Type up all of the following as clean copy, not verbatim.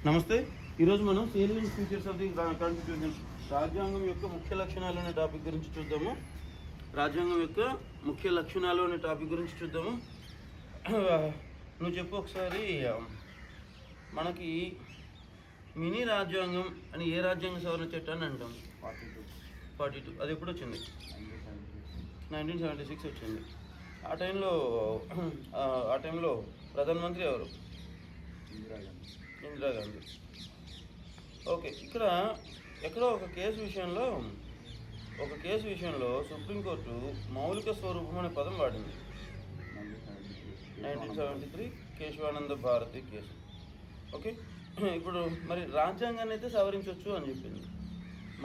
నమస్తే. ఈరోజు మనం salient features of the constitution, రాజ్యాంగం యొక్క ముఖ్య లక్షణాలు అనే టాపిక్ గురించి చూద్దాము. రాజ్యాంగం యొక్క ముఖ్య లక్షణాలు అనే టాపిక్ గురించి చూద్దాము. నువ్వు చెప్పు ఒకసారి, మనకి మినీ రాజ్యాంగం అని ఏ రాజ్యాంగ సవరణ చట్టాన్ని అంటాం? 42. అది ఎప్పుడు వచ్చింది? 1976 వచ్చింది. ఆ టైంలో ప్రధానమంత్రి ఎవరు? ఇందిరాగాంధీ. ఓకే, ఎక్కడో ఒక కేసు విషయంలో సుప్రీంకోర్టు మౌలిక స్వరూపం అనే పదం వాడింది. 1973 కేశవానంద భారతి కేసు. ఓకే, ఇప్పుడు మరి రాజ్యాంగాన్ని అయితే సవరించవచ్చు అని చెప్పింది,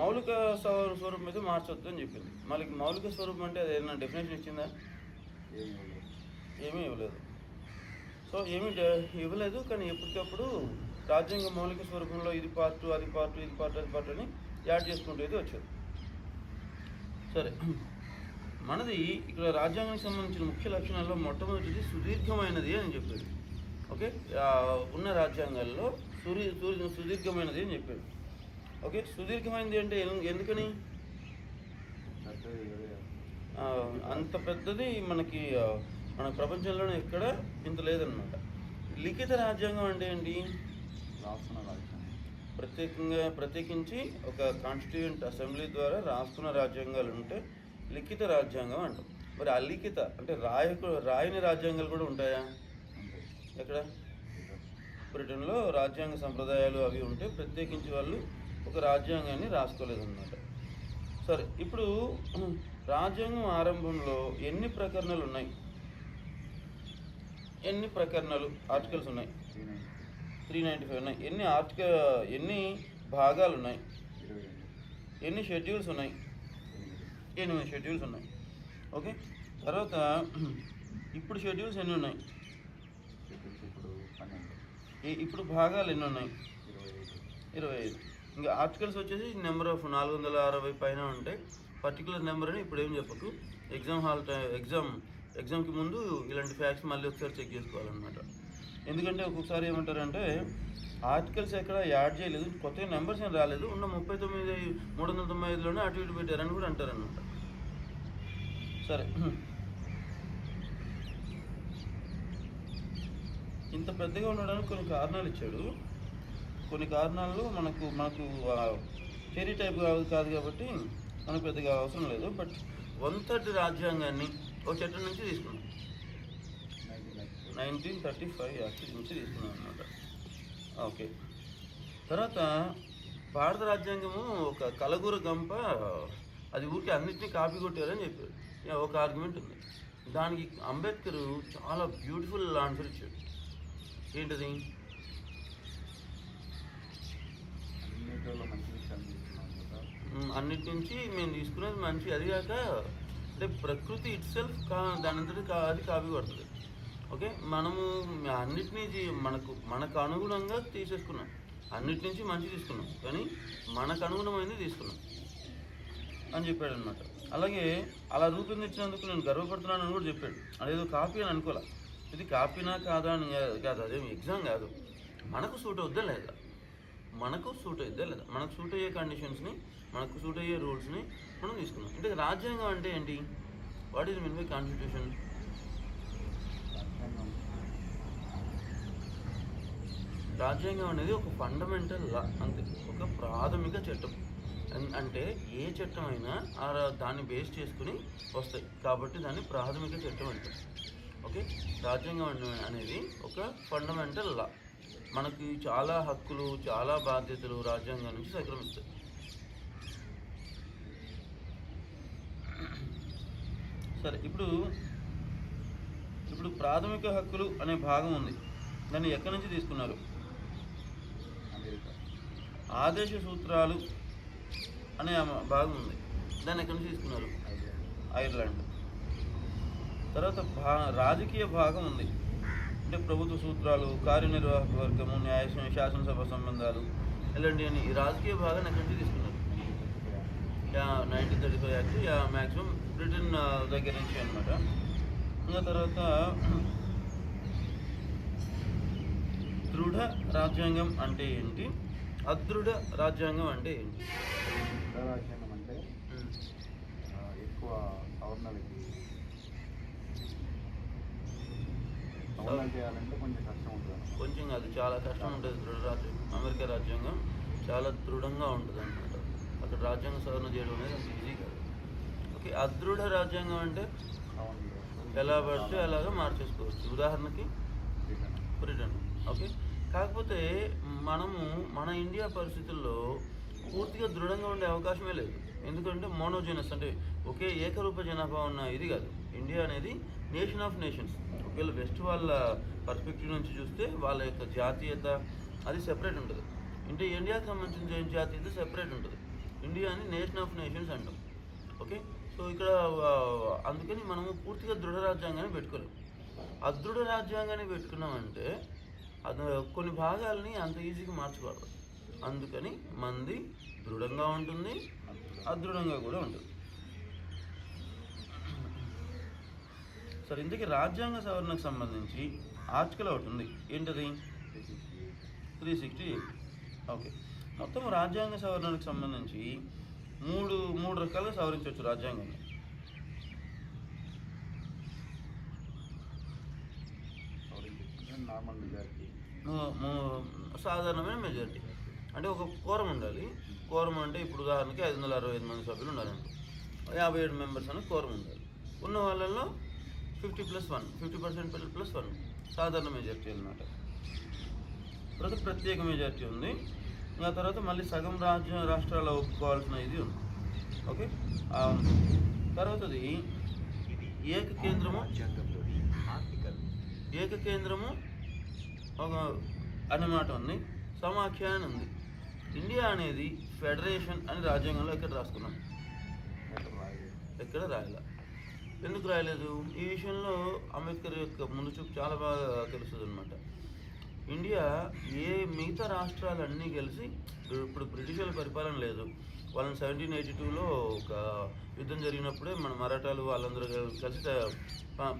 మౌలిక స్వరూపం అయితే మార్చొద్దు అని చెప్పింది. మళ్ళీ మౌలిక స్వరూపం అంటే అది ఏదైనా డెఫినేషన్ ఇచ్చిందా? ఏమీ ఇవ్వలేదు. సో ఏమీ ఇవ్వలేదు, కానీ ఎప్పటికప్పుడు రాజ్యాంగ మౌలిక స్వరూపంలో ఇది పార్ట్ అది పార్ట్ అని యాడ్ చేసుకుంటూ అయితే వచ్చారు. సరే, మనది ఇక్కడ రాజ్యాంగానికి సంబంధించిన ముఖ్య లక్షణాల్లో మొట్టమొదటిది సుదీర్ఘమైనది అని చెప్పాడు. ఓకే, ఉన్న రాజ్యాంగాల్లో సుదీర్ఘమైనది అని చెప్పాడు. ఓకే, సుదీర్ఘమైనది అంటే ఎందుకని? అంత పెద్దది మన ప్రపంచంలోనే ఎక్కడ ఇంత లేదనమాట. లిఖిత రాజ్యాంగం అంటే ఏంటి? ప్రత్యేకించి ఒక కాన్స్టిట్యూయెంట్ అసెంబ్లీ ద్వారా రాసుకున్న రాజ్యాంగాలు ఉంటే లిఖిత రాజ్యాంగం అంటాం. మరి అలిఖిత అంటే రాయని రాజ్యాంగాలు కూడా ఉంటాయా? ఎక్కడ? బ్రిటన్లో రాజ్యాంగ సంప్రదాయాలు అవి ఉంటే ప్రత్యేకించి వాళ్ళు ఒక రాజ్యాంగాన్ని రాసుకోలేదన్నమాట. సరే, ఇప్పుడు రాజ్యాంగం ఆరంభంలో ఎన్ని ప్రకరణలు ఉన్నాయి? ఆర్టికల్స్ ఉన్నాయి? 395 ఉన్నాయి. ఎన్ని భాగాలు ఉన్నాయి? ఎన్ని షెడ్యూల్స్ ఉన్నాయి? 8 షెడ్యూల్స్ ఉన్నాయి. ఓకే, తర్వాత ఇప్పుడు షెడ్యూల్స్ ఎన్ని ఉన్నాయి? ఇప్పుడు భాగాలు ఎన్ని ఉన్నాయి? 25. ఇంకా ఆర్టికల్స్ వచ్చేసి నెంబర్ ఆఫ్ 460 పైన ఉంటాయి. పర్టికులర్ నెంబర్ అని ఇప్పుడు ఏం చెప్పకు. ఎగ్జామ్కి ముందు ఇలాంటి ఫ్యాక్ట్స్ మళ్ళీ ఒకసారి చెక్ చేసుకోవాలన్నమాట. ఎందుకంటే ఒక్కొక్కసారి ఏమంటారంటే ఆర్టికల్స్ ఎక్కడ యాడ్ చేయలేదు, కొత్తగా నెంబర్స్ ఏం రాలేదు, ఉన్న 395లోనే అటు ఇటు పెట్టారని కూడా అంటారనమాట. సరే, ఇంత పెద్దగా ఉండడానికి కొన్ని కారణాలు ఇచ్చాడు. కొన్ని కారణాలు మనకు థియరీ టైప్ కాదు కాబట్టి మనకు పెద్దగా అవసరం లేదు. బట్ 1/3 రాజ్యాంగాన్ని ఒక చట్టం నుంచి తీసుకున్నాం. 1935 యాక్ట్ నుంచి తీసుకున్నాం అనమాట. ఓకే, తర్వాత భారత రాజ్యాంగము ఒక కలగూర గంప, అది ఊరికి అన్నింటినీ కాపీ కొట్టారని చెప్పారు. ఒక ఆర్గ్యుమెంట్ ఉంది. దానికి అంబేద్కర్ చాలా బ్యూటిఫుల్ ఆన్సర్ ఇచ్చాడు. ఏంటది? అన్నిటి నుంచి మేము తీసుకునేది మంచి, అది కాక అంటే ప్రకృతి ఇట్ సెల్ఫ్ దానంతటి అది కాపీ పడుతుంది. ఓకే, మనము అన్నిటినీ మనకు అనుగుణంగా తీసేసుకున్నాం, అన్నిటి నుంచి మంచి తీసుకున్నాం, కానీ మనకు అనుగుణమైనది తీసుకున్నాం అని చెప్పాడు అనమాట. అలాగే అలా రూపొందించినందుకు నేను గర్వపడుతున్నాను అని కూడా చెప్పాడు. అదేదో కాపీ అని అనుకోలే, ఇది కాపీనా కాదా అని కాదు, అదేమి ఎగ్జామ్ కాదు, మనకు సూట్ అవుద్దా లేదా, మనకు సూట్ అయ్యే కండిషన్స్ని, మనకు సూట్ అయ్యే రూల్స్ని మనం తీసుకున్నాం. అంటే రాజ్యాంగం అంటే ఏంటి? What is mean by constitution? రాజ్యాంగం అనేది ఒక ఫండమెంటల్ లా, అంతే, ఒక ప్రాథమిక చట్టం. అంటే ఏ చట్టం అయినా దాన్ని బేస్ చేసుకుని వస్తాయి కాబట్టి దాన్ని ప్రాథమిక చట్టం అంటారు. ఓకే, రాజ్యాంగం అనేది ఒక ఫండమెంటల్ లా. మనకి చాలా హక్కులు, చాలా బాధ్యతలు రాజ్యాంగం నుంచి సంక్రమిస్తాయి. సరే, ఇప్పుడు ప్రాథమిక హక్కులు అనే భాగం ఉంది. దాన్ని ఎక్కడి నుంచి తీసుకున్నారు? ఆదేశ సూత్రాలు అనే భాగం ఉంది. దాన్ని ఎక్కడి నుంచి తీసుకున్నారు? ఐర్లాండ్. తర్వాత రాజకీయ భాగం ఉంది. అంటే ప్రభుత్వ సూత్రాలు, కార్యనిర్వాహక వర్గము, శాసనసభ సంబంధాలు, ఇలాంటివన్నీ ఈ రాజకీయ భాగాన్ని ఎక్కడి నుంచి తీసుకున్నారు? 1935 యాక్ట్ మ్యాక్సిమం బ్రిటన్ దగ్గర నుంచి అనమాట. ఇంకా తర్వాత దృఢ రాజ్యాంగం అంటే ఏంటి, అదృఢ రాజ్యాంగం అంటే ఏంటి? దృఢ రాజ్యాంగం అంటే ఎక్కువ సవరణలకి చేయాలంటే కొంచెం కష్టం ఉంటుంది. కొంచెం కాదు, చాలా కష్టం ఉంటుంది. దృఢ రాజ్యాంగం, అమెరికా రాజ్యాంగం చాలా దృఢంగా ఉంటుంది అనమాట. అక్కడ రాజ్యాంగ సవరణ చేయడం అనేది అంత ఈజీ కాదు. ఓకే, అదృఢ రాజ్యాంగం అంటే ఎలా పడితే అలాగా మార్చేసుకోవచ్చు. ఉదాహరణకి బ్రిటన్. ఓకే, కాకపోతే మనము మన ఇండియా పరిస్థితుల్లో పూర్తిగా దృఢంగా ఉండే అవకాశమే లేదు. ఎందుకంటే మోనోజెనస్ అంటే ఒకే ఏకరూప జనాభా ఉన్న ఇది కాదు. ఇండియా అనేది నేషన్ ఆఫ్ నేషన్స్. ఒకవేళ వెస్ట్ వాళ్ళ పర్స్పెక్టివ్ నుంచి చూస్తే వాళ్ళ యొక్క జాతీయత అది సెపరేట్ ఉంటుంది. అంటే ఇండియాకి సంబంధించిన జాతీయత సెపరేట్ ఉంటుంది. ఇండియాని నేషన్ ఆఫ్ నేషన్స్ అంటాం. ఓకే, సో ఇక్కడ అందుకని మనము పూర్తిగా దృఢ రాజ్యాంగాన్ని పెట్టుకోలేము. అదృఢ రాజ్యాంగాన్ని పెట్టుకున్నామంటే అది కొన్ని భాగాలని అంత ఈజీగా మార్చకూడదు. అందుకని మంది దృఢంగా ఉంటుంది, అదృఢంగా కూడా ఉంటుంది. సరే, ఇందుకే రాజ్యాంగ సవరణకు సంబంధించి ఆర్టికల్ ఒకటి ఉంది. ఏంటది? 368. ఓకే, మొత్తం రాజ్యాంగ సవరణకు సంబంధించి మూడు రకాలుగా సవరించవచ్చు రాజ్యాంగాన్ని. నార్మల్ మెజారిటీ, సాధారణమైన మెజారిటీ అంటే ఒక కోరం ఉండాలి. కోరం అంటే ఇప్పుడు ఉదాహరణకి 565 మంది సభ్యులు ఉన్నారంటే 57 మెంబర్స్ అని కోరం ఉండాలి. ఉన్న వాళ్ళల్లో 50+1, 50% సాధారణ మెజారిటీ అన్నమాట. తర్వాత ప్రత్యేక మెజారిటీ ఉంది. ఆ తర్వాత మళ్ళీ సగం రాష్ట్రాలు ఒప్పుకోవాల్సిన ఇది ఉంది. ఓకే, తర్వాతది ఏకకేంద్రము ఒక అనే మాట ఉంది. సమాఖ్య అని ఉంది. ఇండియా అనేది ఫెడరేషన్ అని రాజ్యాంగంలో ఎక్కడ రాసుకున్నాం? ఎక్కడ రాయలే. ఎందుకు రాయలేదు? ఈ విషయంలో అంబేద్కర్ యొక్క ముందు చూపు చాలా బాగా తెలుస్తుంది అనమాట. ఇండియా మిగతా రాష్ట్రాలన్నీ కలిసి, ఇప్పుడు బ్రిటిష్ వాళ్ళ పరిపాలన లేదు. వాళ్ళని 1782లో ఒక యుద్ధం జరిగినప్పుడే మన మరాఠాలు వాళ్ళందరూ కలిసి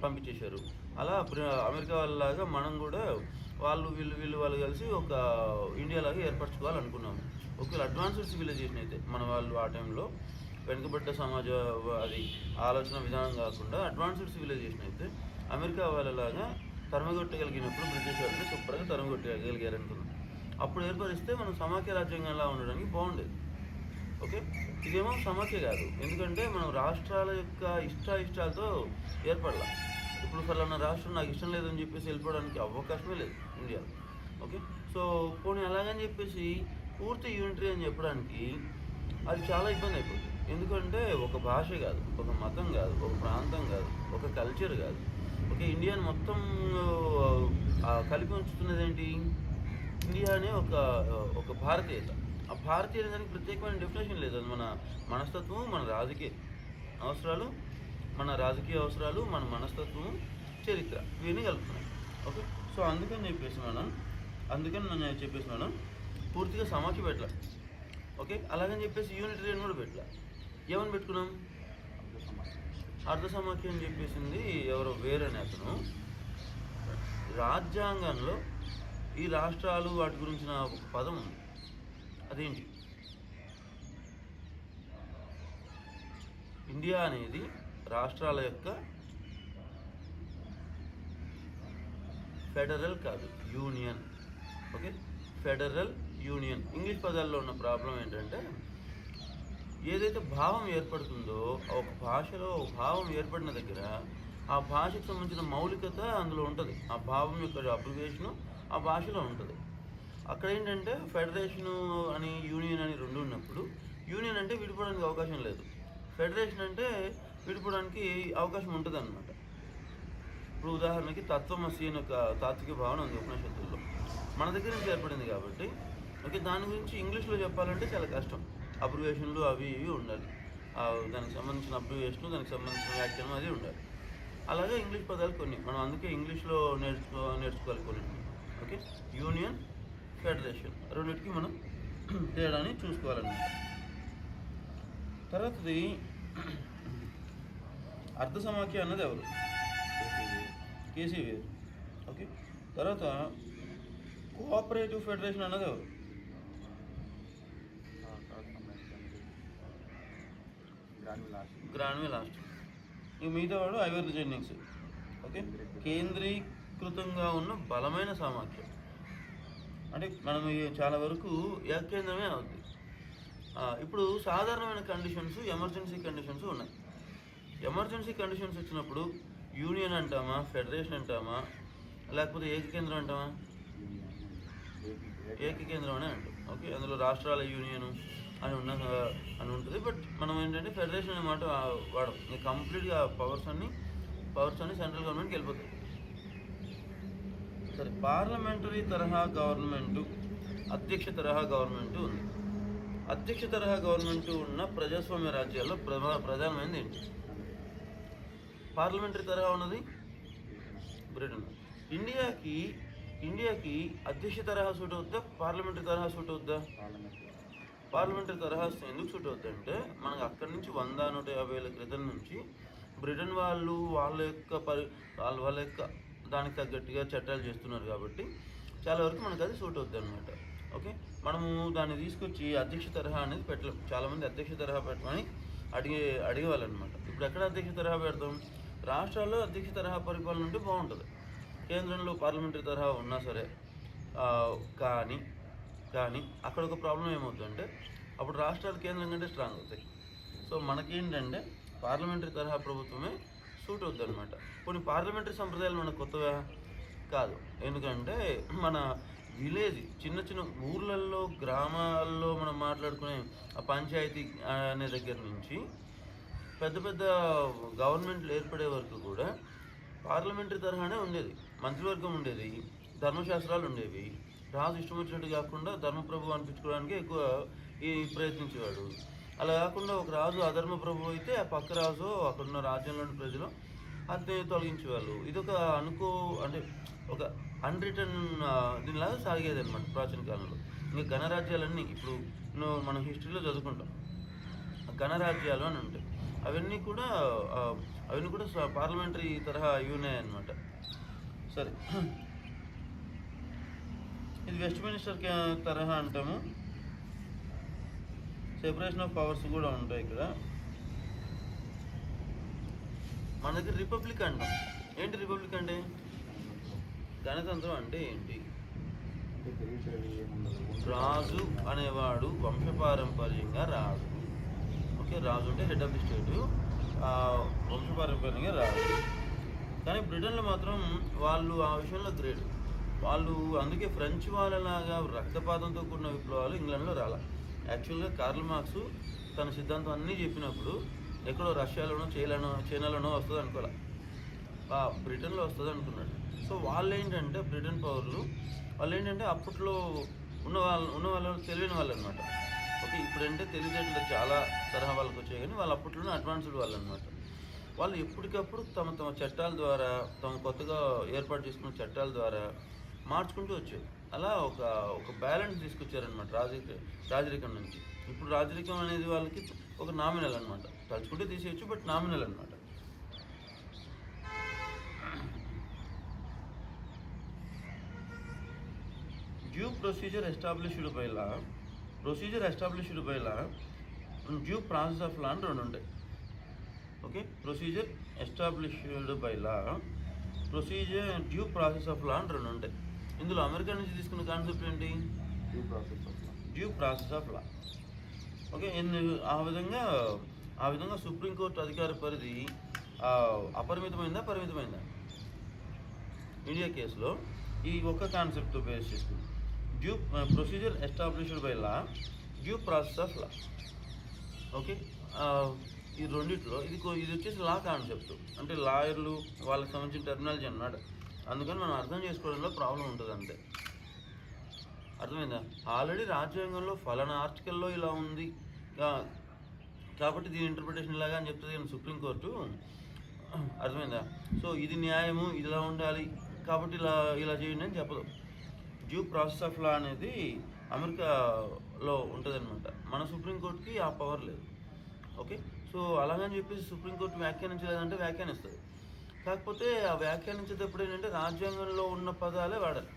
పంపించేశారు. అలా అమెరికా వాళ్ళలాగా మనం కూడా వాళ్ళు కలిసి ఒక ఇండియా లాగా ఏర్పరచుకోవాలనుకున్నాము. ఒకవేళ అడ్వాన్స్డ్ సివిలైజేషన్ అయితే మన వాళ్ళు ఆ టైంలో వెనుకబడ్డ సమాజ అది ఆలోచన విధానం కాకుండా అడ్వాన్స్డ్ సివిలైజేషన్ అయితే అమెరికా వాళ్ళలాగా తరమగొట్టగలిగినప్పుడు బ్రిటిష్ వాళ్ళని సూపర్గా తరమగొట్టగలిగారు అనుకున్నాం. అప్పుడు ఏర్పరిస్తే మనం సమాఖ్య రాజ్యాంగంలా ఉండడానికి బాగుండేది. ఓకే, ఇదేమో సమాఖ్య కాదు. ఎందుకంటే మనం రాష్ట్రాల యొక్క ఇష్టాలతో ఏర్పడాల. ఇప్పుడు ఫలానా రాష్ట్రం నాకు ఇష్టం లేదని చెప్పేసి వెళ్ళిపోవడానికి అవకాశమే లేదు ఇండియాలో. ఓకే, సో పోనీ అలాగని చెప్పేసి పూర్తి యూనిటరీ అని చెప్పడానికి అది చాలా ఇబ్బంది అయిపోతుంది. ఎందుకంటే ఒక భాష కాదు, ఒక మతం కాదు, ఒక ప్రాంతం కాదు, ఒక కల్చర్ కాదు. ఓకే, ఇండియాని మొత్తం కలిపి ఉంచుతున్నది ఏంటి? ఇండియా అనే ఒక భారతీయత. ఆ భారతీయత దానికి ప్రత్యేకమైన డెఫినేషన్ లేదు. అది మన మనస్తత్వం, మన రాజకీయ అవసరాలు, మన మనస్తత్వం, చరిత్ర ఇవన్నీ కలుపుతున్నాయి. ఓకే, సో అందుకని చెప్పేసి మనం పూర్తిగా సమాఖ్య పెట్టాలి. ఓకే, అలాగని చెప్పేసి యూనిటరీ అని కూడా పెట్టాలి. ఏమని పెట్టుకున్నాం? అర్ధ సమాఖ్య అని చెప్పేసింది ఎవరో వేరనే అతను. రాజ్యాంగంలో ఈ రాష్ట్రాలు వాటి గురించిన ఒక పదం ఉంది. అదేంటి? ఇండియా అనేది రాష్ట్రాల యొక్క ఫెడరల్ కాదు, union. Okay, federal union. English పదాల్లో ఉన్న ప్రాబ్లం ఏంటంటే ఏదైతే భావం ఏర్పడుతుందో ఒక భాషలో భావం ఏర్పడిన దగ్గర ఆ భాషకు సంబంధించిన మౌలికత అందులో ఉంటుంది. ఆ భావం యొక్క అబ్రివేషను ఆ భాషలో ఉంటుంది. అక్కడ ఏంటంటే ఫెడరేషను అని యూనియన్ అని రెండు ఉన్నప్పుడు యూనియన్ అంటే విడిపోవడానికి అవకాశం లేదు, ఫెడరేషన్ అంటే విడిపోవడానికి అవకాశం ఉంటుంది అన్నమాట. ఇప్పుడు ఉదాహరణకి తత్వమసి అని ఒక తాత్విక భావన ఉంది ఉపనిషత్తుల్లో, మన దగ్గర నుంచి ఏర్పడింది కాబట్టి. ఓకే, దాని గురించి ఇంగ్లీష్లో చెప్పాలంటే చాలా కష్టం. అబ్రివేషన్లు అవి ఇవి ఉండాలి. దానికి సంబంధించిన అబ్రివేషను, దానికి సంబంధించిన వ్యాఖ్యానం అది ఉండాలి. అలాగే ఇంగ్లీష్ పదాలు కొన్ని మనం అందుకే ఇంగ్లీష్లో నేర్చుకోవాలి కొన్ని. ఓకే, యూనియన్, ఫెడరేషన్ రెండింటికి మనం తేడాని చూసుకోవాలన్నమాట. తర్వాతది అర్ధ సమాఖ్య అన్నది ఎవరు? కేసీ వేరు. ఓకే, తర్వాత కోఆపరేటివ్ ఫెడరేషన్ అన్నది ఎవరు? గ్రాన్వీ లాస్ట్. ఇక మిగతా వాడు ఐవర్ జెన్నింగ్స్. ఓకే, కేంద్రీకృతంగా ఉన్న బలమైన సామర్థ్యం అంటే మనం చాలా వరకు ఏకేంద్రమే అవుద్ది. ఇప్పుడు సాధారణమైన కండిషన్స్, ఎమర్జెన్సీ కండిషన్స్ ఉన్నాయి. ఎమర్జెన్సీ కండిషన్స్ వచ్చినప్పుడు యూనియన్ అంటామా, ఫెడరేషన్ అంటామా, లేకపోతే ఏకకేంద్రం అంటామా? ఏకకేంద్రం అనే అంటాం. ఓకే, అందులో రాష్ట్రాల యూనియన్ అని ఉంటుంది. బట్ మనం ఏంటంటే ఫెడరేషన్ అనే మాట వాడం. ఇంకా కంప్లీట్గా పవర్స్ అన్ని సెంట్రల్ గవర్నమెంట్కి వెళ్ళిపోతాయి. సరే, పార్లమెంటరీ తరహా గవర్నమెంటు, అధ్యక్ష తరహా గవర్నమెంటు ఉంది. అధ్యక్ష తరహా గవర్నమెంటు ఉన్న ప్రజాస్వామ్య రాజ్యాల్లో ప్రధానమైనది ఏంటి? పార్లమెంటరీ తరహా ఉన్నది బ్రిటన్. ఇండియాకి అధ్యక్ష తరహా సూట్ అవుద్దా, పార్లమెంటరీ తరహా సూట్ అవుద్దా? పార్లమెంటరీ తరహా ఎందుకు సూట్ అవుద్ది అంటే మనకు అక్కడి నుంచి 100-150 ఏళ్ళ క్రితం నుంచి బ్రిటన్ వాళ్ళు వాళ్ళ యొక్క దానికి తగ్గట్టుగా చట్టాలు చేస్తున్నారు కాబట్టి చాలా వరకు మనకు అది సూట్ అవుద్ది అనమాట. ఓకే, మనము దాన్ని తీసుకొచ్చి అధ్యక్ష తరహా అనేది పెట్టలేం. చాలామంది అధ్యక్ష తరహా పెట్టమని అడిగేవాళ్ళు అనమాట. ఇప్పుడు ఎక్కడ అధ్యక్ష తరహా పెడతాం? రాష్ట్రాల్లో అధ్యక్ష తరహా పరిపాలన ఉంటే బాగుంటుంది. కేంద్రంలో పార్లమెంటరీ తరహా ఉన్నా సరే. కానీ అక్కడ ఒక ప్రాబ్లం ఏమవుతుందంటే అప్పుడు రాష్ట్రాలు కేంద్రం కంటే స్ట్రాంగ్ అవుతాయి. సో మనకేంటంటే పార్లమెంటరీ తరహా ప్రభుత్వమే సూట్ అవుద్ది అనమాట. కొన్ని పార్లమెంటరీ సంప్రదాయాలు మనకు కొత్తగా కాదు. ఎందుకంటే మన విలేజ్ చిన్న ఊర్లలో, గ్రామాల్లో మనం మాట్లాడుకునే ఆ పంచాయతీ అనే దగ్గర నుంచి పెద్ద గవర్నమెంట్లు ఏర్పడే వరకు కూడా పార్లమెంటరీ తరహానే ఉండేది. మంత్రివర్గం ఉండేది, ధర్మశాస్త్రాలు ఉండేవి. రాజు ఇష్టం వచ్చినట్టు కాకుండా ధర్మప్రభు అనిపించుకోవడానికి ఎక్కువ ప్రయత్నించేవాడు. అలా కాకుండా ఒక రాజు అధర్మ ప్రభు అయితే ఆ పక్క రాజు అక్కడున్న రాజ్యంలోని ప్రజలు అతన్ని తొలగించేవాళ్ళు. ఇదొక అంటే ఒక అన్రిటర్న్ దీనిలాగా సాగేది అనమాట ప్రాచీన కాలంలో. ఇంకా గణరాజ్యాలన్నీ ఇప్పుడు మనం హిస్టరీలో చదువుకుంటాం. గణరాజ్యాలు అని ఉంటాయి. అవన్నీ కూడా పార్లమెంటరీ తరహా అవి ఉన్నాయన్నమాట. సరే, ఇది వెస్ట్ మినిస్టర్ తరహా అంటాము. సెపరేషన్ ఆఫ్ పవర్స్ కూడా ఉంటాయి ఇక్కడ. మన దగ్గర రిపబ్లిక్ అంటాం. ఏంటి రిపబ్లిక్ అంటే? గణతంత్రం అంటే ఏంటి? రాజు అనేవాడు వంశపారంపర్యంగా రాదు. ఓకే, రాజు అంటే హెడ్ ఆఫ్ ది స్టేట్, వంశపారంపర్యంగా రాదు. కానీ బ్రిటన్లో మాత్రం వాళ్ళు ఆ విషయంలో గ్రేట్. వాళ్ళు అందుకే ఫ్రెంచ్ వాళ్ళలాగా రక్తపాతంతో కూడిన విప్లవాలు ఇంగ్లాండ్లో రాలా. యాక్చువల్గా కార్ల్ మార్క్స్ తన సిద్ధాంతం అన్నీ చెప్పినప్పుడు ఎక్కడో రష్యాలోనో చైనాలోనో వస్తుంది అనుకోలే, బ్రిటన్లో వస్తుంది అనుకున్నాడు. సో వాళ్ళు ఏంటంటే బ్రిటన్ పౌరులు వాళ్ళు ఏంటంటే అప్పట్లో ఉన్న వాళ్ళు తెలియని వాళ్ళు అనమాట. ఓకే, ఇప్పుడంటే తెలివితేటలు చాలా తరహా వాళ్ళకి వచ్చాయి, కానీ వాళ్ళు అప్పట్లోనే అడ్వాన్స్డ్ వాళ్ళు అనమాట. వాళ్ళు ఎప్పటికప్పుడు తమ చట్టాల ద్వారా, తమ కొత్తగా ఏర్పాటు చేసుకున్న చట్టాల ద్వారా మార్చుకుంటూ వచ్చారు. అలా ఒక బ్యాలెన్స్ తీసుకొచ్చారనమాట రాజరికం నుంచి. ఇప్పుడు రాజరికం అనేది వాళ్ళకి ఒక నామినల్ అనమాట. తలుచుకుంటే తీసేయచ్చు, బట్ నామినల్ అనమాట. Due procedure established by law, due process of law అని రెండు ఉంటాయి. Okay, procedure established by law, due process of law అని రెండు ఉంటాయి. ఇందులో అమెరికా నుంచి తీసుకున్న కాన్సెప్ట్ ఏంటి? Due process of law. Okay, ఆ విధంగా సుప్రీంకోర్టు అధికార పరిధి అపరిమితమైందా, పరిమితమైందా? ఇండియా కేసులో ఈ ఒక్క కాన్సెప్ట్తో బేస్ చేసుకుంది. Due procedure established by law, due process of law. Okay, ఈ రెండిట్లో ఇది వచ్చేసి లా కాన్సెప్ట్. అంటే లాయర్లు వాళ్ళకి సంబంధించిన టెర్మినాలజీ అన్నమాట. అందుకని మనం అర్థం చేసుకోవడంలో ప్రాబ్లం ఉంటుంది అంతే. అర్థమైందా? ఆల్రెడీ రాజ్యాంగంలో ఫలానా ఆర్టికల్లో ఇలా ఉంది కాబట్టి దీని ఇంటర్ప్రిటేషన్ ఇలాగా అని చెప్తుంది కానీ సుప్రీంకోర్టు. అర్థమైందా? సో ఇది న్యాయము, ఇలా ఉండాలి కాబట్టి ఇలా చేయండి అని చెప్పదు. డ్యూ ప్రాసెస్ ఆఫ్ లా అనేది అమెరికాలో ఉంటుంది అనమాట. మన సుప్రీంకోర్టుకి ఆ పవర్ లేదు. ఓకే, సో అలాగని చెప్పేసి సుప్రీంకోర్టు వ్యాఖ్యానించలేదంటే వ్యాఖ్యానిస్తుంది. కాకపోతే ఆ వ్యాఖ్యానించేటప్పుడు ఏంటంటే రాజ్యాంగంలో ఉన్న పదాలే వాడాలి.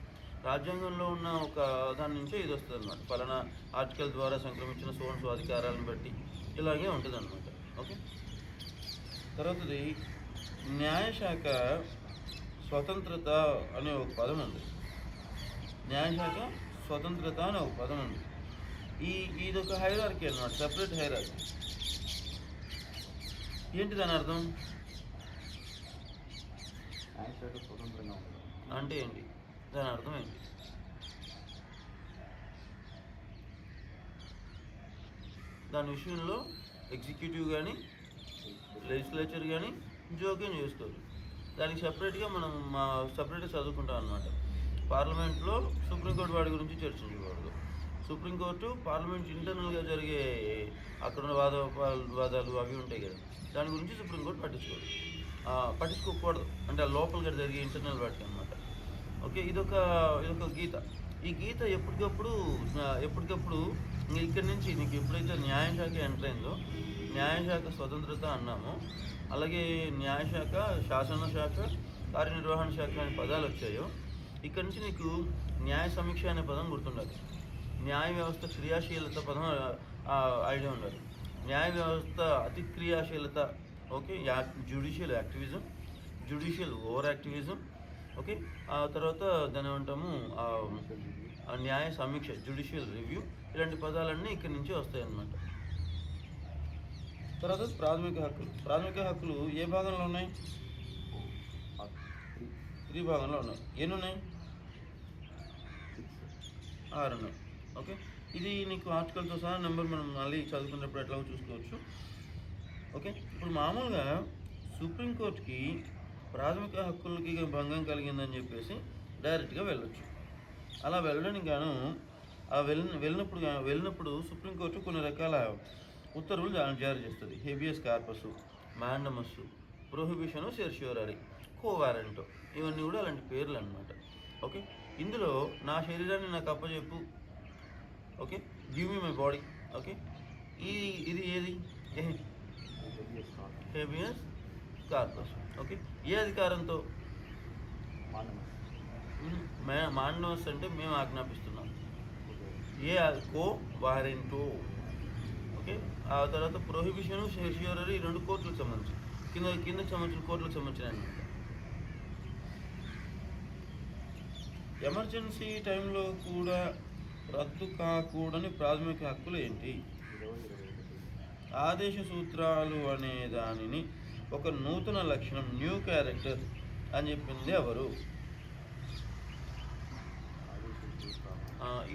రాజ్యాంగంలో ఉన్న ఒక దాని నుంచే ఇది వస్తుంది అనమాట. ఫలానా ఆర్టికల్ ద్వారా సంక్రమించిన సోన్సు అధికారాలను బట్టి ఇలాగే ఉంటుంది అనమాట. ఓకే, తర్వాతది న్యాయశాఖ స్వతంత్రత అనే ఒక పదం ఉంది. న్యాయశాఖ స్వతంత్రత అనే ఒక పదం ఉంది. ఇదొక హైరార్కీ అన్నమాట, సెపరేట్ హైరార్కీ. ఏంటి దాని అర్థం? న్యాయశాఖ స్వతంత్రంగా ఉంటుంది అంటే ఏంటి దాని అర్థం ఏంటి? దాని విషయంలో ఎగ్జిక్యూటివ్ కానీ లెజిస్లేచర్ కానీ జోక్యం చేసుకోరు. దానికి సపరేట్గా మనం సపరేట్గా చదువుకుంటాం అన్నమాట. పార్లమెంట్లో సుప్రీంకోర్టు వాడి గురించి చర్చించకూడదు. సుప్రీంకోర్టు పార్లమెంట్ ఇంటర్నల్గా జరిగే అక్కడ ఉన్న వాదాలు అవి ఉంటాయి కదా, దాని గురించి సుప్రీంకోర్టు పట్టించుకోకూడదు. అంటే ఆ లోపలిగా జరిగే ఇంటర్నల్ వాటికి అనమాట. ఓకే, ఇదొక గీత. ఈ గీత ఎప్పటికప్పుడు ఇక్కడి నుంచి నీకు ఎప్పుడైతే న్యాయశాఖ ఎంటర్ అయిందో, న్యాయశాఖ స్వతంత్రత అన్నామో, అలాగే న్యాయశాఖ, శాసనశాఖ, కార్యనిర్వహణ శాఖ అనే పదాలు వచ్చాయో, ఇక్కడి నుంచి నీకు న్యాయ సమీక్ష అనే పదం గుర్తుండాలి. న్యాయ వ్యవస్థ క్రియాశీలత పదం ఐడియా ఉండాలి. న్యాయ వ్యవస్థ అతి క్రియాశీలత, okay, judicial activism, judicial over activism, okay. ఆ తర్వాత దాని ఏమంటాము న్యాయ సమీక్ష, జ్యుడిషియల్ రివ్యూ, ఇలాంటి పదాలన్నీ ఇక్కడి నుంచి వస్తాయి అన్నమాట. తర్వాత ప్రాథమిక హక్కులు ఏ భాగంలో ఉన్నాయి? 3 భాగంలో ఉన్నాయి. ఎన్ని ఉన్నాయి? 6 ఉన్నాయి. ఓకే, ఇది నీకు ఆర్టికల్తో సహా నెంబర్ మనం మళ్ళీ చదువుకున్నప్పుడు ఎట్లాగో చూసుకోవచ్చు. ఓకే, ఇప్పుడు మామూలుగా సుప్రీంకోర్టుకి ప్రాథమిక హక్కులకి భంగం కలిగిందని చెప్పేసి డైరెక్ట్గా వెళ్ళొచ్చు. అలా వెళ్ళడానికి గాను వెళ్ళినప్పుడు సుప్రీంకోర్టు కొన్ని రకాల ఉత్తర్వులు జారీ చేస్తుంది. హెబియస్ కార్పస్, మాండమస్, ప్రొహిబిషను, సెర్షియోరరీ, కోవారెంటో, ఇవన్నీ కూడా అలాంటి పేర్లు అనమాట. ఓకే, ఇందులో నా శరీరాన్ని నాకు అప్పచెప్పు, okay, give me my body, okay, ఇది ఏది? Habeas corpus. ఓకే, ఏ అధికారంతో? మాండమస్ అంటే మేము ఆజ్ఞాపిస్తున్నాం. కో వారెంటో. ఓకే, ఆ తర్వాత ప్రొహిబిషను, సెర్షియోరరీ, 2 కోర్టులకు సంబంధించి కిందకి సంబంధించిన కోర్టులకు సంబంధించిన అనమాట. ఎమర్జెన్సీ టైంలో కూడా రద్దు కాకూడని ప్రాథమిక హక్కులు ఏంటి? ఆదేశ సూత్రాలు అనే దానిని ఒక నూతన లక్షణం, న్యూ క్యారెక్టర్ అని చెప్పింది ఎవరు?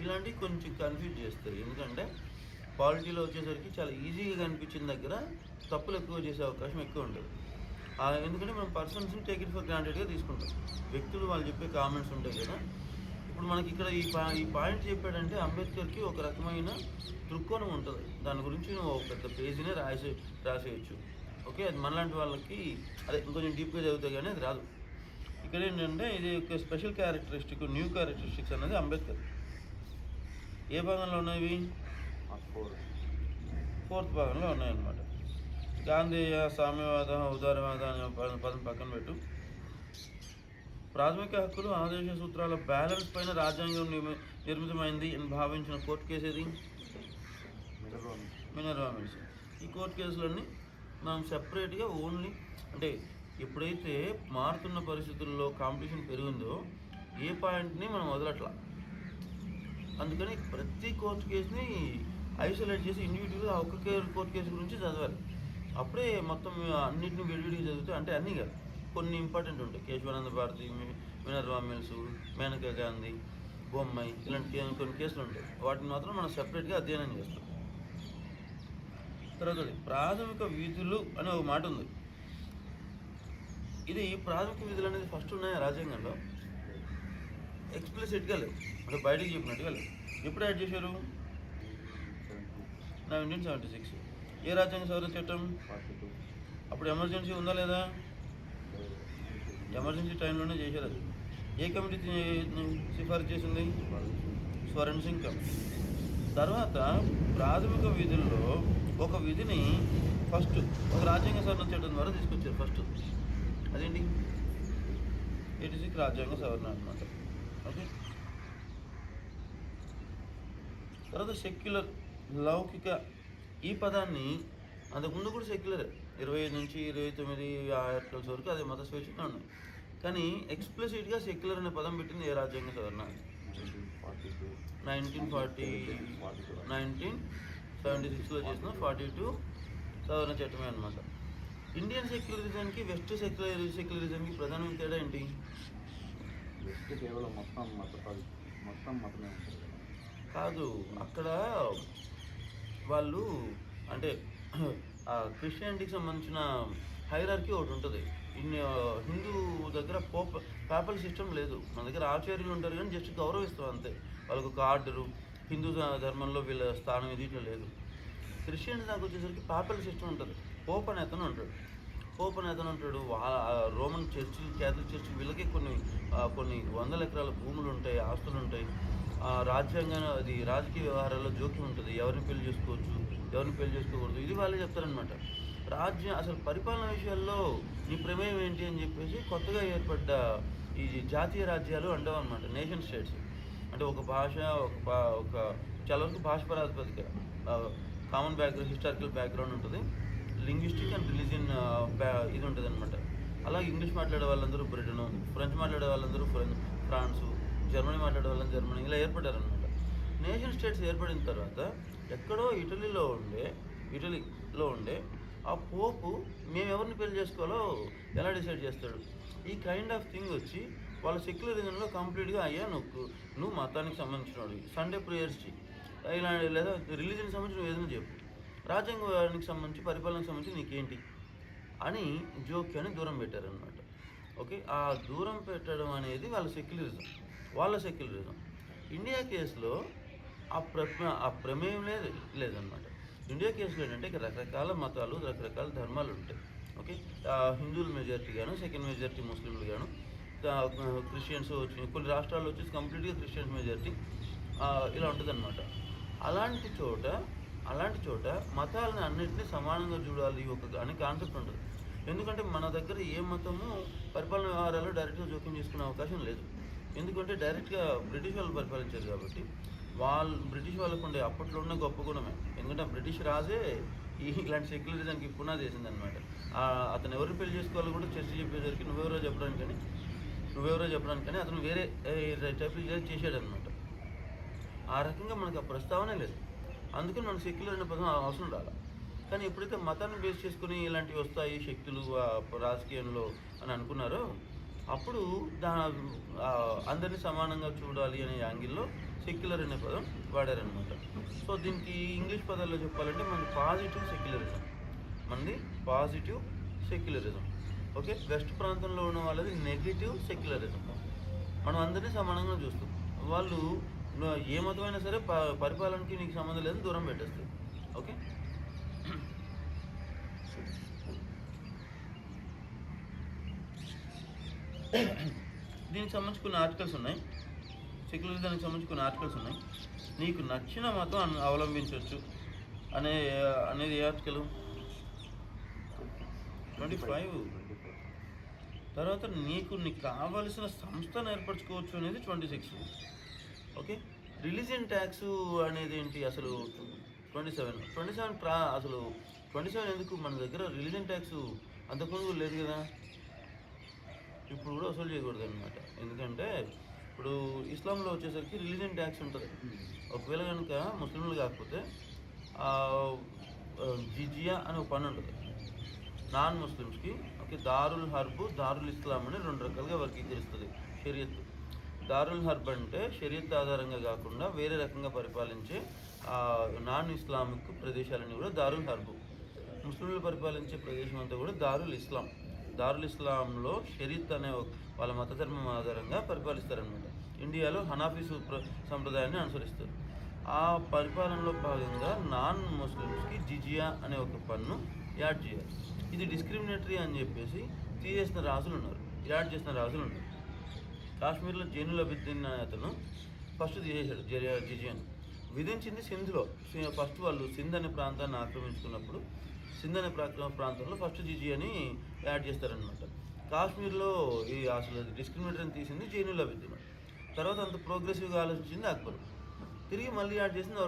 ఇలాంటివి కొంచెం కన్ఫ్యూజ్ చేస్తాయి. ఎందుకంటే పాలిటీలో వచ్చేసరికి చాలా ఈజీగా కనిపించిన దగ్గర తప్పులు ఎక్కువ చేసే అవకాశం ఎక్కువ ఉంటుంది. ఎందుకంటే మనం పర్సన్స్ని టేక్ ఇట్ ఫర్ గ్రాంటెడ్గా తీసుకుంటాం. వ్యక్తులు వాళ్ళు చెప్పే కామెంట్స్ ఉంటాయి కదా. ఇప్పుడు మనకి ఇక్కడ ఈ పాయింట్ చెప్పాడంటే అంబేద్కర్కి ఒక రకమైన దృక్కోణం ఉంటుంది. దాని గురించి నువ్వు ఒక పెద్ద పేజీనే రాసేయచ్చు. ఓకే, అది మనలాంటి వాళ్ళకి అదే ఇంకొంచెం డీప్గా చదివితే కానీ అది రాదు. ఇక్కడ ఏంటంటే ఇది ఒక స్పెషల్ క్యారెక్టరిస్టిక్, న్యూ క్యారెక్టరిస్టిక్స్ అనేది అంబేద్కర్. ఏ భాగంలో ఉన్నాయి? 4th భాగంలో ఉన్నాయన్నమాట. గాంధేయ, సామ్యవాద, ఉదారవాద అనే పదం పక్కన పెట్టు. ప్రాథమిక హక్కులు, ఆదేశ సూత్రాల బ్యాలెన్స్ పైన రాజ్యాంగం నిర్మితమైంది అని భావించిన కోర్టు కేసు ఏది? Minerva Mills. ఈ కోర్టు కేసులన్నీ మనం సెపరేట్గా ఓన్లీ అంటే ఎప్పుడైతే మారుతున్న పరిస్థితుల్లో కాంపిటీషన్ పెరిగిందో ఏ పాయింట్ని మనం వదలట్లా. అందుకని ప్రతి కోర్టు కేసుని ఐసోలేట్ చేసి ఇండివిజువల్గా ఒక్క కోర్టు కేసు గురించి చదవాలి. అప్పుడే మొత్తం అన్నింటిని విడివిడిగా చదివితే, అంటే అన్నీ కాదు, కొన్ని ఇంపార్టెంట్ ఉంటాయి. కేశవానంద భారతి, మినర్వా మిల్స్, మేనకా గాంధీ, బొమ్మాయి, ఇలాంటి కొన్ని కేసులు ఉంటాయి. వాటిని మాత్రం మనం సెపరేట్గా అధ్యయనం చేస్తాం. తర్వాత ప్రాథమిక విధులు అనే ఒక మాట ఉంది. ఇది ప్రాథమిక విధులు అనేది ఫస్ట్ ఉన్నాయా రాజ్యాంగంలో? ఎక్స్ప్లిసిట్గా లేవు, అంటే బయటకు చెప్పినట్టుగా లేవు. ఎప్పుడు యాడ్ చేశారు? 1976. ఏ రాజ్యాంగ సవరణ చట్టం? అప్పుడు ఎమర్జెన్సీ ఉందా లేదా? ఎమర్జెన్సీ టైంలోనే చేశారు. అది ఏ కమిటీ సిఫారసు చేసింది? స్వరణ్ సింగ్ కమిటీ. తర్వాత ప్రాథమిక విధుల్లో ఒక విధిని ఫస్ట్ ఒక రాజ్యాంగ సవరణ చట్టం ద్వారా తీసుకొచ్చారు. ఫస్ట్ అదేంటి? 86 రాజ్యాంగ సవరణ అనమాట. ఓకే, తర్వాత సెక్యులర్, లౌకిక. ఈ పదాన్ని అంతకుముందు కూడా సెక్యులర్ 25 నుంచి 29 ఆర్టికల్స్ వరకు అదే మత స్వేచ్ఛగా ఉన్నాయి. కానీ ఎక్స్ప్లిసిట్గా సెక్యులర్ అనే పదం పెట్టింది ఏ రాజ్యాంగ సవరణ? 1976లో చేసిన 42 సవరణ చట్టమే అనమాట. ఇండియన్ సెక్యులరిజంకి వెస్ట్ సెక్యులరిజంకి ప్రధానమైన తేడా ఏంటి? వెస్ట్ కేవలం మొత్తం మతమే ఉంటుంది కదా. కాదు, అక్కడ వాళ్ళు అంటే క్రిస్టియానిటీకి సంబంధించిన హైరార్కీ ఒకటి ఉంటుంది. హిందూ దగ్గర పేపల్ సిస్టమ్ లేదు. మన దగ్గర ఆచార్యులు ఉంటారు కానీ జస్ట్ గౌరవిస్తాం అంతే. వాళ్ళకు ఒక ఆర్డరు. హిందూ ధర్మంలో వీళ్ళ స్థానం ఇది ఇట్లా లేదు. క్రిస్టియన్స్ దాకా వచ్చేసరికి పేపల్ సిస్టమ్ ఉంటుంది. పోప్ అనే అతను ఉంటాడు. రోమన్ చర్చిలు, క్యాథలిక్ చర్చిలు వీళ్ళకి కొన్ని వందల ఎకరాల భూములు ఉంటాయి, ఆస్తులు ఉంటాయి. అది రాజకీయ వ్యవహారాల్లో జోక్యం ఉంటుంది. ఎవరిని పెళ్లి చేసుకోవచ్చు, ఎవరిని పెళ్లి చేసుకోకూడదు, ఇది వాళ్ళే చెప్తారనమాట. అసలు పరిపాలన విషయాల్లో నీ ప్రమేయం ఏంటి అని చెప్పేసి కొత్తగా ఏర్పడ్డ ఈ జాతీయ రాజ్యాలు అంటాం అనమాట. నేషన్ స్టేట్స్ అంటే ఒక భాష, ఒక చాలా వరకు భాష ప్రాతిపదిక, కామన్ హిస్టారికల్ బ్యాక్గ్రౌండ్ ఉంటుంది. లింగ్విస్టిక్ అండ్ రిలీజియన్ ఇది ఉంటుంది అనమాట. అలాగే ఇంగ్లీష్ మాట్లాడే వాళ్ళందరూ బ్రిటను, ఫ్రెంచ్ మాట్లాడే వాళ్ళందరూ ఫ్రాన్సు, జర్మనీ మాట్లాడే వాళ్ళందరూ జర్మనీ, ఇలా ఏర్పడ్డారనమాట. నేషన్ స్టేట్స్ ఏర్పడిన తర్వాత ఎక్కడో ఇటలీలో ఉండే ఆ పోపు మేము ఎవరిని పెళ్లి చేసుకోవాలో ఎలా డిసైడ్ చేస్తాడు? ఈ కైండ్ ఆఫ్ థింగ్ వచ్చి వాళ్ళ సెక్యులరిజంలో కంప్లీట్గా అయ్యా నువ్వు మతానికి సంబంధించినవాడు, సండే ప్రేయర్స్ ఇలా లేదా రిలీజన్కి సంబంధించిన ఏదైనా చెప్పు, రాజ్యాంగానికి సంబంధించి పరిపాలనకు సంబంధించి నీకేంటి అని జోక్యాన్ని దూరం పెట్టారనమాట. ఓకే, ఆ దూరం పెట్టడం అనేది వాళ్ళ సెక్యులరిజం. ఇండియా కేసులో ఆ ప్రమేయం లేదనమాట. ఇండియా కేసులో ఏంటంటే ఇక్కడ రకరకాల మతాలు, రకరకాల ధర్మాలు ఉంటాయి. ఓకే, హిందువులు మెజారిటీ గాను, సెకండ్ మెజారిటీ ముస్లింలు గాను, క్రిస్టియన్స్ వచ్చి కొన్ని రాష్ట్రాల్లో వచ్చేసి కంప్లీట్గా క్రిస్టియన్స్ మెజారిటీ ఇలా ఉంటుంది అనమాట. అలాంటి చోట మతాలను అన్నింటినీ సమానంగా చూడాలి అనే కాన్సెప్ట్ ఉంటుంది. ఎందుకంటే మన దగ్గర ఏ మతము పరిపాలన వ్యవహారాల్లో డైరెక్ట్గా జోక్యం చేసుకునే అవకాశం లేదు. ఎందుకంటే డైరెక్ట్గా బ్రిటిష్ వాళ్ళు పరిపాలించారు కాబట్టి. బ్రిటిష్ వాళ్ళకు ఉండే అప్పట్లో ఉన్న గొప్ప గుణమే. ఎందుకంటే బ్రిటిష్ రాజే ఇలాంటి సెక్యులరిజంకి పునాది వేసిందనమాట. అతను ఎవరిని పెళ్లి చేసుకోవాలో కూడా చర్చ చెప్పేసరికి నువ్వెవరో చెప్పడానికి కానీ అతను వేరే టైప్లో చేసాడనమాట. ఆ రకంగా మనకు ఆ ప్రస్తావనే లేదు. అందుకని మనకు సెక్యులర్ అనే పదం అవసరం రాలి. కానీ ఎప్పుడైతే మతాన్ని బేస్ చేసుకుని ఇలాంటివి వస్తాయి శక్తులు రాజకీయంలో అని అనుకున్నారో అప్పుడు అందరినీ సమానంగా చూడాలి అనే యాంగిల్లో సెక్యులర్ అనే పదం వాడారనమాట. సో దీనికి ఇంగ్లీష్ పదాల్లో చెప్పాలంటే మనది పాజిటివ్ సెక్యులరిజం. ఓకే, వెస్ట్ ప్రాంతంలో ఉన్న వాళ్ళది నెగిటివ్ సెక్యులరిజం. మనం అందరినీ సమానంగా చూస్తాం. వాళ్ళు ఏ మతమైనా సరే పరిపాలనకి నీకు సంబంధం లేదు, దూరం పెట్టేస్తారు. ఓకే, దీనికి సంబంధించి కొన్ని ఆర్టికల్స్ ఉన్నాయి. సెక్యులరిజానికి సంబంధించి కొన్ని ఆర్టికల్స్ ఉన్నాయి. నీకు నచ్చిన మతం అవలంబించవచ్చు అనేది ఏ ఆర్టికల్? 25. తర్వాత నీకు కావలసిన సంస్థను ఏర్పరచుకోవచ్చు అనేది 26. ఓకే, రిలీజియన్ ట్యాక్స్ అనేది ఏంటి అసలు? 27 అసలు 27 ఎందుకు? మన దగ్గర రిలీజియన్ ట్యాక్స్ అంతకుముందు లేదు కదా, ఇప్పుడు కూడా వసూలు చేయకూడదు అనమాట. ఎందుకంటే ఇప్పుడు ఇస్లాంలో వచ్చేసరికి రిలీజియన్ ట్యాక్స్ ఉంటుంది. ఒకవేళ కనుక ముస్లింలు కాకపోతే జిజియా అని ఒక పన్ను ఉంటుంది నాన్ ముస్లిమ్స్కి. ఓకే, దారుల్ హర్బ్, దారుల్ ఇస్లాం అని 2 రకాలుగా వర్గీకరిస్తుంది షరియత్. దారుల్ హర్బ్ అంటే షరియత్ ఆధారంగా కాకుండా వేరే రకంగా పరిపాలించే నాన్ ఇస్లామిక్ ప్రదేశాలన్నీ కూడా దారుల్ హర్బ్. ముస్లింలు పరిపాలించే ప్రదేశం అంతా కూడా దారుల్ ఇస్లాం. దారుల్ ఇస్లాంలో షరియత్ అనే వాళ్ళ మతధర్మం ఆధారంగా పరిపాలిస్తారనమాట. ఇండియాలో హనాఫీ సంప్రదాయాన్ని అనుసరిస్తారు. ఆ పరిపాలనలో భాగంగా నాన్ ముస్లిమ్స్కి జిజియా అనే ఒక పన్ను యాడ్ చేయాలి. ఇది డిస్క్రిమినేటరీ అని చెప్పేసి యాడ్ చేసిన రాజులు ఉన్నారు. కాశ్మీర్లో జైనుల్ అబిద్దీన్ అతను ఫస్ట్ తీసేశాడు జిజియాని. విధించింది సింధ్లో. ఫస్ట్ వాళ్ళు సింధ్ అనే ప్రాంతాన్ని ఆక్రమించుకున్నప్పుడు సింధ్ అనే ప్రాంతంలో ఫస్ట్ జిజియాని యాడ్ చేస్తారనమాట. కాశ్మీర్లో అసలు డిస్క్రిమినేటరీని తీసింది జైనుల్ అబిద్దీన్. తర్వాత అంత ప్రోగ్రెసివ్గా ఆలోచించింది అక్బర్. తిరిగి మళ్ళీ యాడ్ చేసింది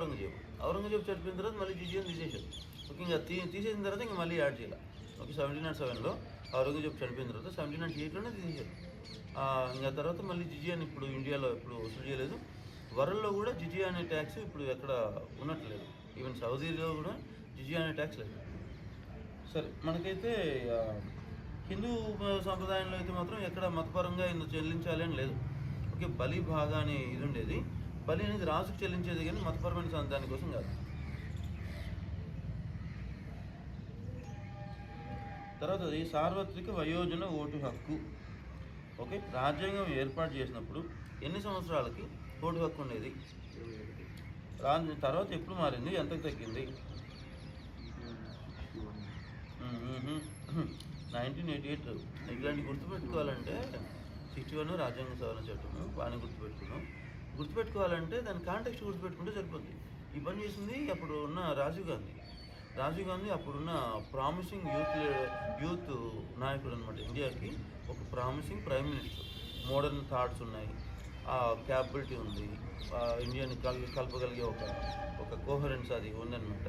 ఔరంగజేబు చనిపోయిన తర్వాత మళ్ళీ జిజియాని తీసేశారు. ఓకే, ఇంకా తీసేసిన తర్వాత ఇంకా మళ్ళీ యాడ్ చేయాలి. ఓకే, 1707లో ఔరంగజేబు చనిపోయిన తర్వాత 1798లోనే తీసేశారు. ఇంకా తర్వాత మళ్ళీ జిజియాని ఇప్పుడు ఇండియాలో ఇప్పుడు వసూలు చేయలేదు. వరల్డ్లో కూడా జిజియా అనే ట్యాక్స్ ఇప్పుడు ఎక్కడ ఉన్నట్లేదు. ఈవెన్ సౌదీలో కూడా జిజియా అనే ట్యాక్స్ లేదు. సరే, మనకైతే హిందూ సంప్రదాయంలో అయితే మాత్రం ఎక్కడ మతపరంగా ఇంత చెల్లించాలి అని లేదు. ఓకే, బలి భాగా అనే ఇది ఉండేది. బలి అనేది రాజుకు చెల్లించేది కానీ మతపరమైన దానికోసం కాదు. తర్వాత అది సార్వత్రిక వయోజన ఓటు హక్కు. ఓకే, రాజ్యాంగం ఏర్పాటు చేసినప్పుడు ఎన్ని సంవత్సరాలకి ఓటు హక్కు ఉండేది? తర్వాత ఎప్పుడు మారింది, ఎంతకు తగ్గింది? 1988. ఇలాంటి గుర్తుపెట్టుకోవాలంటే 61 రాజ్యాంగ సవరణ చట్టం బాగానే గుర్తుపెట్టుకోవాలంటే దాని కాంటెక్స్ట్ గుర్తుపెట్టుకుంటే సరిపోతుంది. ఈ పని చేసింది అప్పుడు ఉన్న రాజీవ్ గాంధీ అప్పుడున్న ప్రామిసింగ్ యూత్ నాయకుడు అనమాట. ఇండియాకి ఒక promising prime minister. Modern thoughts ఉన్నాయి, క్యాపబిలిటీ ఉంది, ఇండియాని కలపగలిగే ఒక కోహరెన్స్ అది ఉందన్నమాట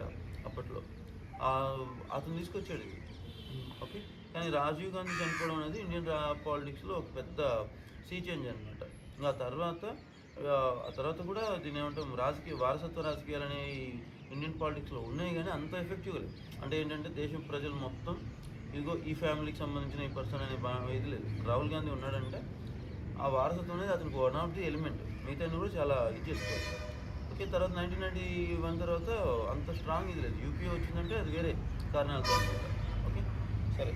అప్పట్లో. అతను తీసుకొచ్చాడు ఇది. ఓకే, కానీ రాజీవ్ గాంధీ చనిపోవడం అనేది ఇండియన్ పాలిటిక్స్లో ఒక పెద్ద సీ చేంజ్ అనమాట. ఆ తర్వాత కూడా దీని ఏమంటాం, వారసత్వ రాజకీయాలు అనేవి ఇండియన్ పాలిటిక్స్లో ఉన్నాయి కానీ అంత ఎఫెక్టివ్గా లేదు. అంటే ఏంటంటే దేశం ప్రజలు మొత్తం ఇదిగో ఈ ఫ్యామిలీకి సంబంధించిన ఈ పర్సన్ అనే ఇది లేదు. రాహుల్ గాంధీ ఉన్నాడంటే ఆ వారసత్వం అనేది అతనికి వన్ ఆఫ్ ది ఎలిమెంట్. మిగతా కూడా చాలా ఇది చేసుకోవాలి. ఓకే, తర్వాత 1991 తర్వాత అంత స్ట్రాంగ్ ఇది లేదు. యూపీఏ వచ్చిందంటే అది వేరే కారణాలతో అనమాట. ఓకే, సరే.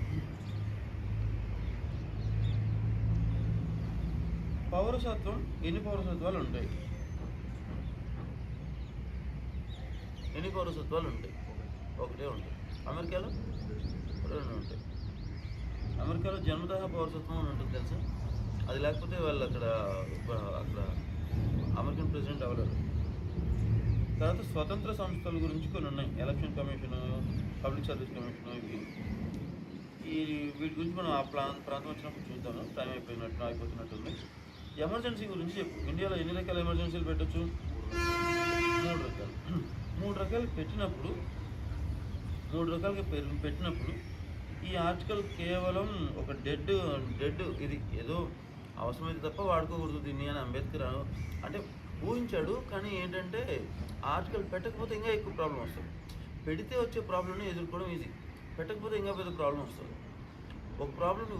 పౌరసత్వం ఎన్ని పౌరసత్వాలు ఉంటాయి? ఒకటే ఉంటాయి. అమెరికాలో 2 ఉంటాయి. అమెరికాలో జన్మతః పౌరసత్వం అని ఉంటుంది తెలుసా? అది లేకపోతే వాళ్ళు అక్కడ అమెరికన్ ప్రెసిడెంట్ అవ్వలేరు. తర్వాత స్వతంత్ర సంస్థల గురించి కొన్ని ఉన్నాయి. Election commission, public service commission, వీటి గురించి మనం ఆ ప్రాంతం వచ్చినప్పుడు చూద్దాము. టైం అయిపోతున్నట్టుంది. ఎమర్జెన్సీ గురించి చెప్పు. ఇండియాలో ఎన్ని రకాల ఎమర్జెన్సీలు పెట్టచ్చు? 3 రకాలు పెట్టినప్పుడు ఈ ఆర్టికల్ కేవలం ఒక డెడ్ ఇది ఏదో అవసరమైతే తప్ప వాడుకోకూడదు దీన్ని అని అంబేద్కర్ అంటే ఊహించాడు. కానీ ఏంటంటే ఆర్టికల్ పెట్టకపోతే ఇంకా ఎక్కువ ప్రాబ్లం వస్తుంది. పెడితే వచ్చే ప్రాబ్లమ్ని ఎదుర్కోవడం ఈజీ, పెట్టకపోతే ఇంకా పెద్ద ప్రాబ్లం వస్తుంది. ఒక ప్రాబ్లమ్ని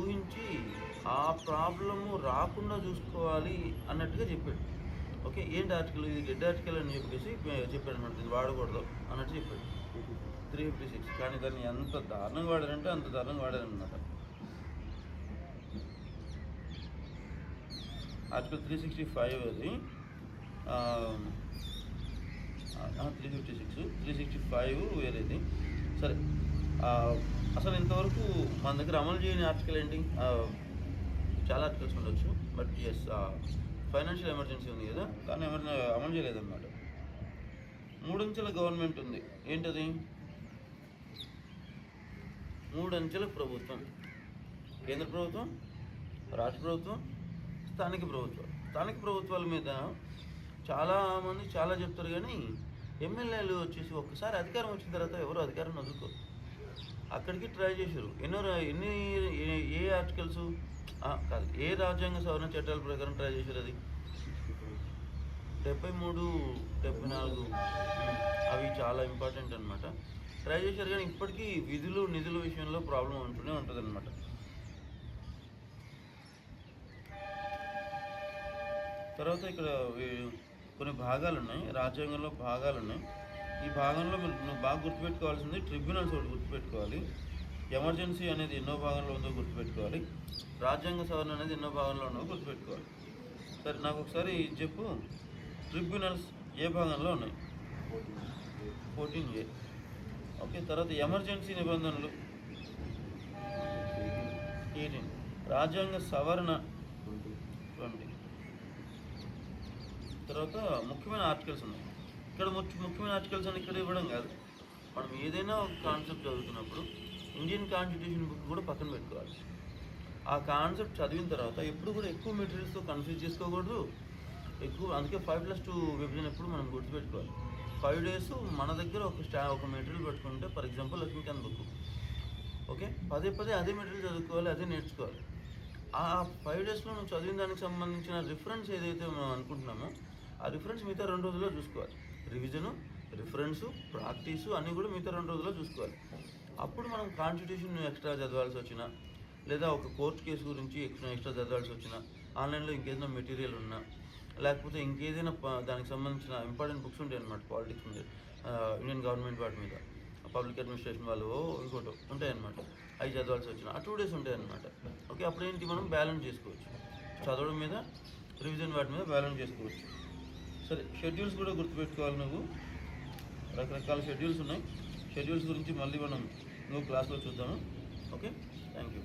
ఊహించి ఆ ప్రాబ్లము రాకుండా చూసుకోవాలి అన్నట్టుగా చెప్పాడు. ఓకే, ఏంటి ఆర్టికల్, ఇది డెడ్ ఆర్టికల్ అని చెప్పాడు అనమాట. ఇది వాడకూడదు అన్నట్టు చెప్పాడు. 356. కానీ దాన్ని ఎంత దారుణంగా వాడారంటే అంత దారుణంగా వాడారనమాట. ఆర్టికల్ 365 అది 365 వేరేది. సరే, అసలు ఇంతవరకు మన దగ్గర అమలు చేయని ఆర్టికల్ ఏంటి? చాలా ఆర్టికల్స్ ఉండొచ్చు, బట్ ఎస్ ఫైనాన్షియల్ ఎమర్జెన్సీ ఉంది కదా, కానీ అమలు చేయలేదన్నమాట. 3 అంచెల గవర్నమెంట్ ఉంది. ఏంటది? 3 అంచెల ప్రభుత్వం. కేంద్ర ప్రభుత్వం, రాష్ట్ర ప్రభుత్వం, స్థానిక ప్రభుత్వాల మీద చాలామంది చాలా చెప్తారు. కానీ ఎమ్మెల్యేలు వచ్చేసి ఒక్కసారి అధికారం వచ్చిన తర్వాత ఎవరు అధికారం వదులుకోరు. అక్కడికి ట్రై చేశారు. ఏ ఆర్టికల్స్ కాదు, ఏ రాజ్యాంగ సవరణ చట్టాల ప్రకారం ట్రై చేశారు? అది 73, 74 అవి చాలా ఇంపార్టెంట్ అనమాట. ట్రై చేశారు కానీ ఇప్పటికీ నిధుల విషయంలో ప్రాబ్లం ఉంటూనే ఉంటుంది అనమాట. తర్వాత ఇక్కడ కొన్ని భాగాలు ఉన్నాయి, రాజ్యాంగంలో భాగాలు ఉన్నాయి. ఈ భాగంలో నువ్వు బాగా గుర్తుపెట్టుకోవాల్సింది ట్రిబ్యునల్స్ ఒకటి గుర్తుపెట్టుకోవాలి. ఎమర్జెన్సీ అనేది ఎన్నో భాగంలో ఉందో గుర్తుపెట్టుకోవాలి. రాజ్యాంగ సవరణ అనేది ఎన్నో భాగంలో ఉందో గుర్తుపెట్టుకోవాలి. సరే, నాకు ఒకసారి చెప్పు, ట్రిబ్యునల్స్ ఏ భాగంలో ఉన్నాయి? 14A. ఓకే, తర్వాత ఎమర్జెన్సీ నిబంధనలు 18. రాజ్యాంగ సవరణ 20. తర్వాత ముఖ్యమైన ఆర్టికల్స్ ఉన్నాయి. ఇక్కడ ముఖ్యమైన ఆర్టికల్స్ అని ఇక్కడ ఇవ్వడం కాదు, మనం ఏదైనా ఒక కాన్సెప్ట్ చదువుతున్నప్పుడు ఇండియన్ కాన్స్టిట్యూషన్ బుక్ కూడా పక్కన పెట్టుకోవాలి. ఆ కాన్సెప్ట్ చదివిన తర్వాత ఎప్పుడు కూడా ఎక్కువ మెటీరియల్స్తో కన్ఫ్యూజ్ చేసుకోకూడదు, ఎక్కువ, అందుకే 5+2 విభజన ఎప్పుడు మనం గుర్తుపెట్టుకోవాలి. 5 days మన దగ్గర ఒక మెటీరియల్ పెట్టుకుంటే, for example Laxmikanth book, okay, పదే పదే అదే మెటీరియల్ చదువుకోవాలి, అదే నేర్చుకోవాలి. ఆ 5 daysలో నువ్వు చదివిన దానికి సంబంధించిన రిఫరెన్స్ ఏదైతే మనం అనుకుంటున్నామో ఆ రిఫరెన్స్ మిగతా 2 రోజుల్లో చూసుకోవాలి. రివిజను, రిఫరెన్సు, ప్రాక్టీసు అన్నీ కూడా మిగతా 2 రోజుల్లో చూసుకోవాలి. అప్పుడు మనం కాన్స్టిట్యూషన్ ఎక్స్ట్రా చదవాల్సి వచ్చినా, లేదా ఒక కోర్టు కేసు గురించి ఎక్స్ట్రా చదవాల్సి వచ్చినా, ఆన్లైన్లో ఇంకేదైనా మెటీరియల్ ఉన్నా, లేకపోతే ఇంకేదైనా దానికి సంబంధించిన ఇంపార్టెంట్ బుక్స్ ఉంటాయి అన్నమాట. పాలిటిక్స్ మీద, ఇండియన్ గవర్నమెంట్ వాటి మీద, పబ్లిక్ అడ్మినిస్ట్రేషన్ వాళ్ళు ఇంకోటి ఉంటాయన్నమాట. అవి చదవాల్సి వచ్చిన ఆ 2 days ఉంటాయన్నమాట. ఓకే, అప్పుడేంటి మనం బ్యాలెన్స్ చేసుకోవచ్చు, చదవడం మీద, రివిజన్ వాటి మీద బ్యాలెన్స్ చేసుకోవచ్చు. సరే, షెడ్యూల్స్ కూడా గుర్తుపెట్టుకోవాలి. నువ్వు రకరకాల షెడ్యూల్స్ ఉన్నాయి. షెడ్యూల్స్ గురించి మళ్ళీ మనం క్లాస్లో చూద్దాము. Okay, thank you.